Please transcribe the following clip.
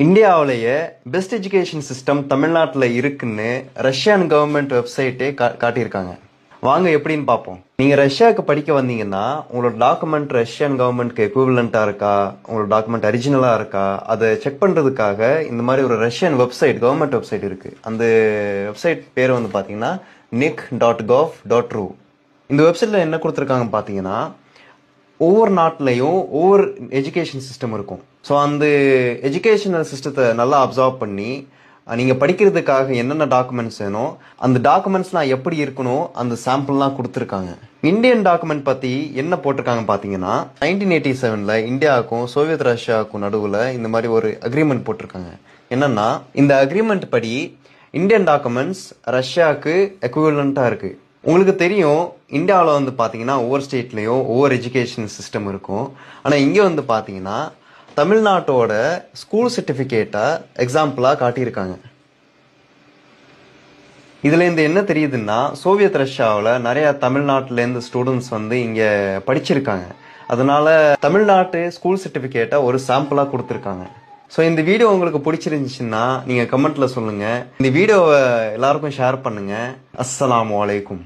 இந்தியாவிலேயே best education system தமிழ்நாட்டில் இருக்குன்னு ரஷ்யன் கவர்மெண்ட் வெப்சைட்டே காட்டியிருக்காங்க. வாங்க எப்படின்னு பார்ப்போம். நீங்கள் ரஷ்யாவுக்கு படிக்க வந்தீங்கன்னா உங்களோட டாக்குமெண்ட் ரஷ்யன் கவர்மெண்ட்க்கு எக்விவலண்ட்டாக இருக்கா, உங்களோட டாக்குமெண்ட் ஒரிஜினலாக இருக்கா, அதை செக் பண்ணுறதுக்காக இந்த மாதிரி ஒரு ரஷ்யன் வெப்சைட், கவர்மெண்ட் வெப்சைட் இருக்குது. அந்த வெப்சைட் பேர் வந்து பார்த்தீங்கன்னா nic.gov.ru. இந்த வெப்சைட்டில் என்ன கொடுத்துருக்காங்க பார்த்தீங்கன்னா, ஒவ்வொரு நாட்டிலையும் ஒவ்வொரு எஜுகேஷன் சிஸ்டம் இருக்கும். ஸோ அந்த எஜுகேஷனல் சிஸ்டத்தை நல்லா அப்சர்வ் பண்ணி நீங்கள் படிக்கிறதுக்காக என்னென்ன டாக்குமெண்ட்ஸ் வேணும், அந்த டாக்குமெண்ட்ஸ்லாம் எப்படி இருக்கணும், அந்த சாம்பிள்லாம் கொடுத்துருக்காங்க. இந்தியன் டாக்குமெண்ட் பற்றி என்ன போட்டிருக்காங்க பார்த்தீங்கன்னா, 1987 இந்தியாவுக்கும் சோவியத் ரஷ்யாவுக்கும் நடுவில் இந்த மாதிரி ஒரு அக்ரிமெண்ட் போட்டிருக்காங்க. என்னன்னா, இந்த அக்ரிமெண்ட் படி இந்தியன் டாக்குமெண்ட்ஸ் ரஷ்யாவுக்கு எக்விவலண்ட்டாக இருக்குது. உங்களுக்கு தெரியும், இந்தியாவில் வந்து பார்த்தீங்கன்னா ஒவ்வொரு ஸ்டேட்லேயும் ஒவ்வொரு எஜுகேஷன் சிஸ்டம் இருக்கும். ஆனால் இங்கே வந்து பார்த்தீங்கன்னா தமிழ்நாட்டோட ஸ்கூல் சர்டிஃபிகேட்டை எக்ஸாம்பிளாக காட்டியிருக்காங்க. இதுலேருந்து என்ன தெரியுதுன்னா, சோவியத் ரஷ்யாவில் நிறையா தமிழ்நாட்டிலேருந்து ஸ்டூடெண்ட்ஸ் வந்து இங்கே படிச்சிருக்காங்க. அதனால தமிழ்நாட்டு ஸ்கூல் சர்டிஃபிகேட்டை ஒரு சாம்பிளாக கொடுத்துருக்காங்க. ஸோ இந்த வீடியோ உங்களுக்கு பிடிச்சிருந்துச்சுன்னா நீங்கள் கமெண்ட்டில் சொல்லுங்கள். இந்த வீடியோவை எல்லாருக்கும் ஷேர் பண்ணுங்கள். அஸ்ஸலாமு அலைக்கும்.